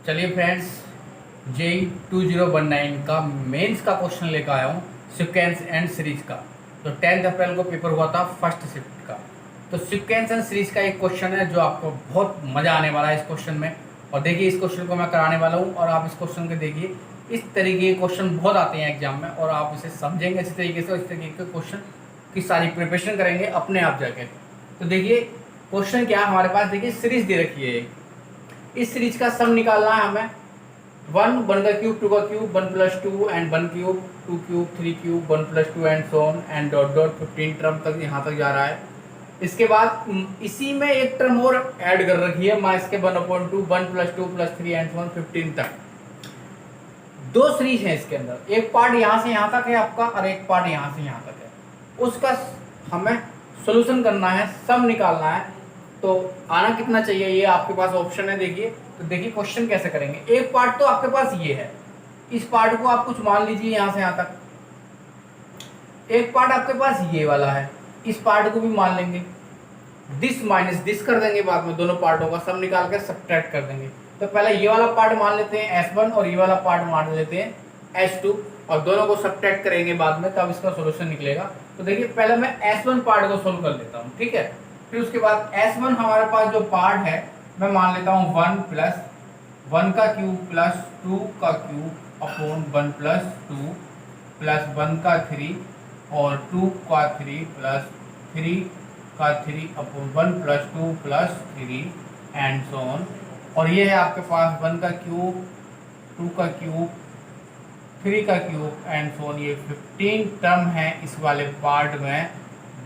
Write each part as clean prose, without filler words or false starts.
चलिए friends, JEE 2019 का mains का क्वेश्चन लेकर आया हूँ सिक्वेंस एंड सीरीज का। तो 10 अप्रैल को पेपर हुआ था फर्स्ट शिफ्ट का। तो सिक्वेंस एंड सीरीज का एक क्वेश्चन है जो आपको बहुत मज़ा आने वाला है इस क्वेश्चन में। और देखिए, इस क्वेश्चन को मैं कराने वाला हूँ और आप इस क्वेश्चन को देखिए। इस तरीके के क्वेश्चन बहुत आते हैं एग्जाम में और आप इसे समझेंगे इसी तरीके से, और इस तरीके के क्वेश्चन की सारी प्रिपरेशन करेंगे अपने आप जाके। तो देखिए क्वेश्चन क्या हमारे पास, देखिए सीरीज दे रखी है। इस सीरीज का सम निकालना है हमें। वन का क्यूब, टू का cube, one plus two and one cube, two cube, three cube, one plus two and so on and dot dot 15 term तक यहाँ तक जा रहा है। इसके बाद इसी में एक टर्म और ऐड कर रखी है माइनस के 1/2, one plus two plus three and so on 15 तक। दो सीरीज है इसके अंदर, एक पार्ट यहाँ से यहाँ तक है आपका और एक पार्ट यहाँ से यहाँ तक है। उसका हमें सोल्यूशन करना है, सम निकालना है। तो आना कितना चाहिए ये आपके पास ऑप्शन है। देखिए, तो देखिए क्वेश्चन कैसे करेंगे। एक पार्ट तो आपके पास ये है, इस पार्ट को आप कुछ मान लीजिए यहाँ से यहाँ तक। एक पार्ट आपके पास ये वाला है, इस पार्ट को भी मान लेंगे। दिस माइनस दिस कर देंगे, बाद में दोनों पार्टों का सम निकाल कर सब्ट्रैक्ट कर देंगे। तो पहले ये वाला पार्ट मान लेते हैं S1 और ये वाला पार्ट मान लेते हैं S2 और दोनों को सब्ट्रैक्ट करेंगे बाद में, तब इसका सॉल्यूशन निकलेगा। तो देखिए पहले मैं S1 पार्ट को सोल्व कर लेता हूँ, ठीक है। फिर उसके बाद S1 हमारे पास जो पार्ट है मैं मान लेता हूँ 1 प्लस 1 का क्यूब प्लस 2 का क्यूब अपॉन 1 प्लस 2 प्लस 1 का 3 और 2 का 3 प्लस 3 का 3 upon 1 plus 2 plus 3 and so on. और ये है आपके पास 1 का क्यूब, 2 का क्यूब, 3 का क्यूब एंड सो ऑन। ये 15 टर्म है इस वाले पार्ट में,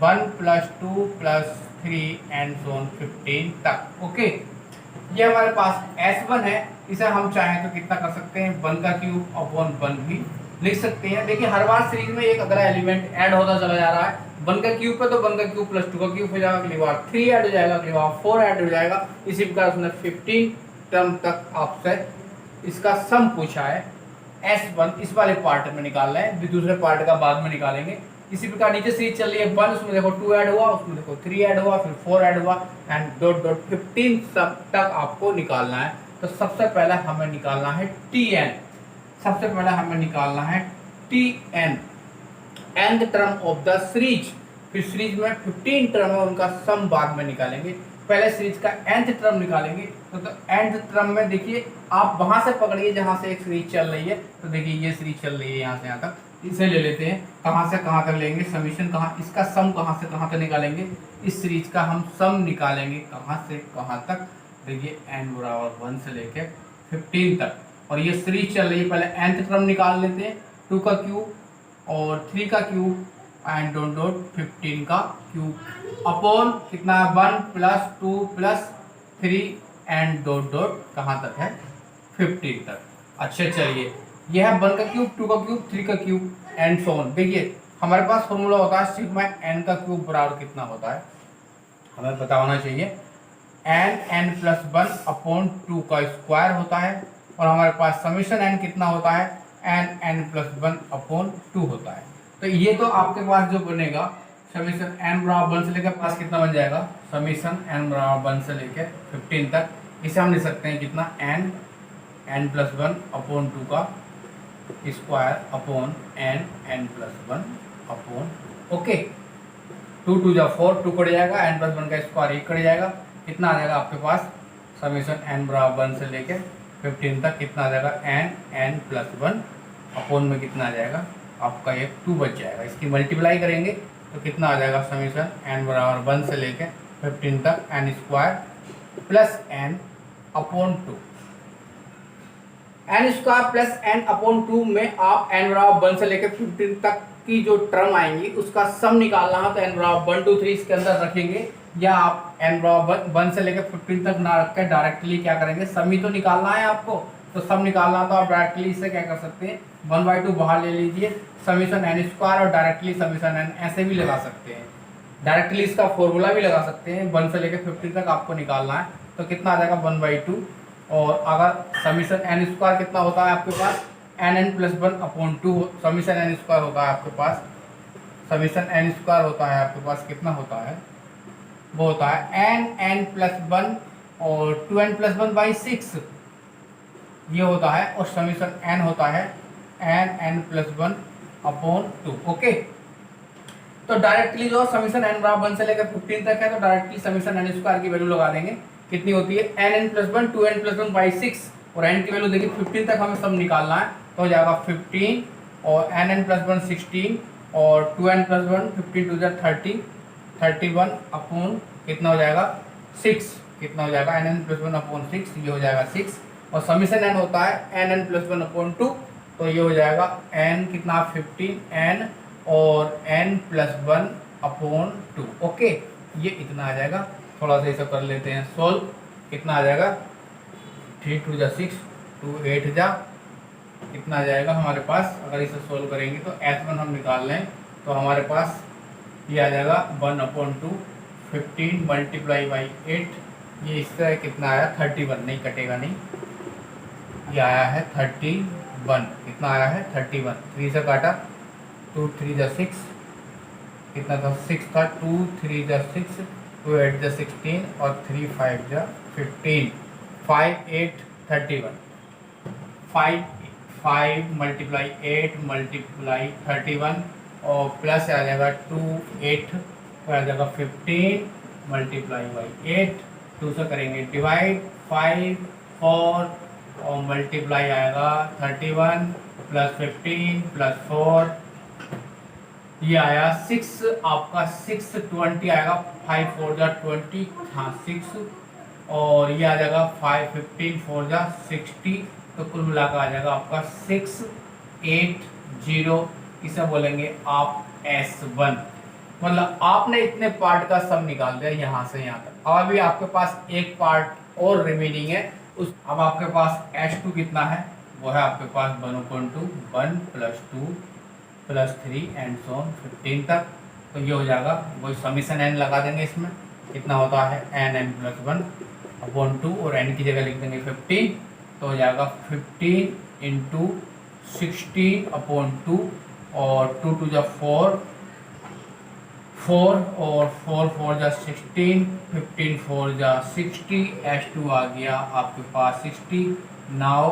1 plus 2 plus 3 and so on 15 तक। ओके, ये हमारे पास S1 है। इसे हम चाहें तो कितना कर सकते हैं, 1 का क्यूब अपॉन 1 भी लिख सकते हैं। देखिए हर बार सीरीज में एक अगला एलिमेंट ऐड होता चला जा रहा है। 1 का क्यूब पे तो 1 का क्यूब प्लस 2 का क्यूब हो जाएगा, अगली बार 3 ऐड हो जाएगा, अगली बार 4 ऐड हो जाएगा। इसी प्रकार उसने 15 टर्म तक आपसे इसका सम पूछा है। S1 इस वाले पार्ट में निकालना है, दूसरे पार्ट का बाद में निकालेंगे। इसी प्रकार नीचे सीरीज चल रही है 1, उसमें देखो 2 ऐड हुआ, उसमें देखो 3 ऐड हुआ, फिर 4 ऐड हुआ एंड डॉट डॉट 15 तक आपको निकालना है। तो सबसे पहले हमें निकालना है Tn। सबसे पहले हमें निकालना है Tn, nth term of the series. फिर सीरीज में 15 टर्म है, उनका सम बाद में निकालेंगे। पहले सीरीज का nth टर्म निकालेंगे। तो nth टर्म में देखिए आप वहां से पकड़िए जहां से एक सीरीज चल रही है। तो देखिए ये सीरीज चल रही है यहाँ से यहाँ तक, इसे ले लेते हैं। कहाँ से कहाँ तक लेंगे, समीशन कहाँ, इसका सम कहाँ से कहाँ तक निकालेंगे। इस सीरीज का हम सम निकालेंगे कहाँ से कहाँ तक। देखिए n बराबर 1 से लेके 15 तक, और ये सीरीज चल रही है। पहले nth टर्म निकाल लेते हैं, 2 का क्यूब और 3 का क्यूब एंड डॉट डॉट 15 का क्यूब अपॉन कितना है 1 plus 2 plus 3 and dot dot कहाँ तक है 15 तक। अच्छा चलिए, यह है 1 का क्यूब, 2 का क्यूब, 3 का क्यूब एंड सो ऑन। देखिए हमारे पास फॉर्मूला होता है सिग्मा n का क्यूब बराबर कितना होता है, हमें पता होना चाहिए। n प्लस 1 अपॉन 2 का स्क्वायर होता है, और हमारे पास समीशन n कितना होता है, n प्लस 1 अपॉन 2 होता है। तो ये तो आपके पास जो बनेगा समीशन n बराबर 1 से लेकर पास कितना बन जाएगा, समीशन n बराबर 1 से लेकर 15 तक। इसे हम लिख सकते हैं कितना, n प्लस 1 अपॉन 2 का square upon n plus 1 upon, okay. 2 2 जा 4, 2 कट जाएगा, n प्लस 1 का स्क्वायर 1 कट जाएगा। कितना आ जाएगा आपके पास, समीशन n बराबर 1 से लेके 15 तक कितना आ जाएगा, n प्लस 1 अपॉन में कितना आ जाएगा आपका, ये 2 बच जाएगा। इसकी मल्टीप्लाई करेंगे तो कितना आ जाएगा, समीशन n बराबर 1 से लेके 15 तक n square plus n upon 2। n square plus n upon 2 में आप n बराबर 1 से लेकर 15 तक की जो टर्म आएंगी उसका सम निकालना है। तो n बराबर 1 2 3 इसके अंदर रखेंगे, या आप n बराबर 1 से लेकर 15 तक ना रख कर डायरेक्टली क्या करेंगे, सम ही तो निकालना है आपको। तो सम निकालना तो आप डायरेक्टली इससे क्या कर सकते हैं, 1/2 बाहर ले लीजिए, समीशन n स्क्वायर, और डायरेक्टली समीशन n ऐसे भी लगा सकते हैं। डायरेक्टली इसका फॉर्मूला भी लगा सकते हैं। 1 से लेकर 15 तक आपको निकालना है, तो कितना आ जाएगा 1/2। और अगर समीशन n स्क्वायर कितना होता है आपके पास, n plus 1 upon 2, summation n square होता है आपके पास, समीशन n स्क्वायर होता है आपके पास कितना होता है, वो होता है n प्लस 1 और 2n प्लस 1 बाई 6। ये होता है, और समीशन n होता है n+1/2। ओके, तो डायरेक्टली जो समीशन n बराबर 1 से लेकर 15 तक है, तो डायरेक्टली समीशन n स्क्वायर की वैल्यू लगा देंगे। कितनी होती है, nn+1 2n+1/6, और n की वैल्यू देखिए 15 तक हमें सब निकालना है, तो हो जाएगा 15 और nn+1 16 और 2n+1 15 2 30 31 अपॉन कितना हो जाएगा 6, कितना हो जाएगा nn+1/6, ये हो जाएगा 6, और समीशन n होता है nn+1/2, तो ये हो जाएगा n कितना 15 n और n+1/2। ओके, ये इतना आ जाएगा। थोड़ा सा इसे कर लेते हैं सोल्व। कितना आ जाएगा 3 2 6 2 8 जा, कितना आ जाएगा हमारे पास, अगर इसे सोल्व करेंगे तो S1 हम निकाल लें तो हमारे पास ये आ जाएगा 1/2 15 मल्टीप्लाई बाई 8, ये इस तरह कितना आया 31, नहीं कटेगा नहीं, ये आया है 31। कितना आया है 31, 3 से काटा 2 3 6, कितना था 6 था, 2 3 6 2 8 16 और 3 5 15, 5 8 31, 5 मल्टीप्लाई 8 मल्टीप्लाई 31 और प्लस आ जाएगा 2 8 आ जाएगा 15 मल्टीप्लाई बाई 8, 2 से करेंगे डिवाइड 5 4 और मल्टीप्लाई आएगा 31 प्लस 15 प्लस 4, ये आया 6, आपका 620 आएगा, 5 4 20, हाँ 6, और ये आ जाएगा 5 15 4 60, तो कुल मिलाकर आ जाएगा आपका 680, इसे बोलेंगे आप S1। मतलब आपने इतने पार्ट का सम निकाल दिया यहाँ से यहाँ तक। अब अभी आपके पास एक पार्ट और रिमेनिंग है, उस अब आपके पास S2 कितना है, वो है आपके पास 1/2 1 + 2 + 3 एंड सो ऑन 15 तक, तो ये हो जाएगा, वही समीशन n लगा देंगे इसमें, कितना होता है nn+1/2 और n की जगह लिख देंगे 15, तो हो जाएगा 15 × 16/2 और 2 2 4 4 और 4 4 16, 15 4 60, S2 आ गया आपके पास 60। नाउ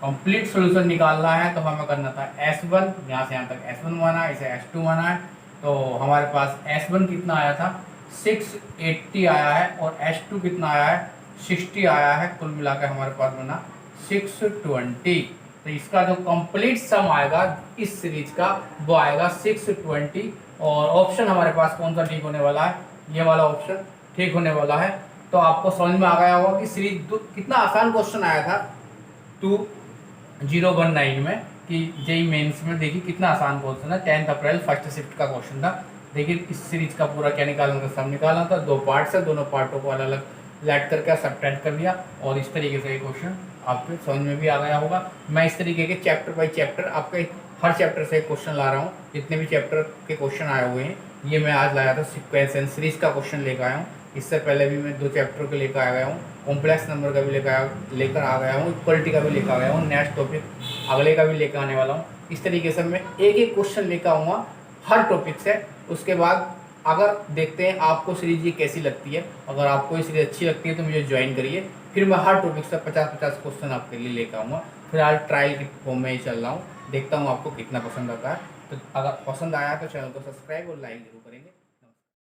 कंप्लीट सॉल्यूशन निकालना है, तो हमें करना था S1, यहाँ से यहाँ तक S1 माना है, इसे S2 माना है, तो हमारे पास S1 कितना आया था 680 आया है, और S2 कितना आया है 60 आया है, कुल मिलाकर हमारे पास बना 620। तो इसका जो कंप्लीट सम आएगा इस सीरीज का वो आएगा 620, और ऑप्शन हमारे पास कौन सा ठीक होने वाला है, ये वाला ऑप्शन ठीक होने वाला है। तो आपको समझ में आ गया होगा कि सीरीज कितना आसान क्वेश्चन आया था 2019 में, कि जेई मेंस में देखिए कितना आसान क्वेश्चन है, 10 अप्रैल फर्स्ट शिफ्ट का क्वेश्चन था। देखिए इस सीरीज का पूरा क्या निकालना था, सब निकालना था, 2 पार्ट्स है, दोनों पार्टों को अलग अलग लेट करके सब्ट्रैक्ट कर दिया, और इस तरीके से ये क्वेश्चन आपके समझ में भी आ गया होगा। मैं इस तरीके के चैप्टर बाई चैप्टर आपके हर चैप्टर से क्वेश्चन ला रहा हूँ, जितने भी चैप्टर के क्वेश्चन आए हुए हैं, ये मैं आज लाया था सीक्वेंस एंड सीरीज का क्वेश्चन लेकर आया हूँ। इससे पहले भी मैं 2 चैप्टर के लेकर आ गया हूँ, कॉम्प्लेक्स नंबर का भी लेकर आ गया हूँ, इक्वलिटी का भी लेकर आ गया हूँ, नेक्स्ट टॉपिक अगले का भी लेकर आने वाला हूँ। इस तरीके से मैं एक एक क्वेश्चन लेकर आऊँगा हर टॉपिक से। उसके बाद अगर देखते हैं आपको सीरीज ये कैसी लगती है, अगर आपको ये सीरीज अच्छी लगती है तो मुझे ज्वाइन करिए, फिर मैं हर टॉपिक से 50-50 क्वेश्चन आपके लिए लेकर आऊँगा। फिलहाल ट्रायल के फॉर्म में ही चल रहा हूँ, देखता हूँ आपको कितना पसंद आता है। तो अगर पसंद आया तो चैनल को सब्सक्राइब और लाइक जरूर करेंगे।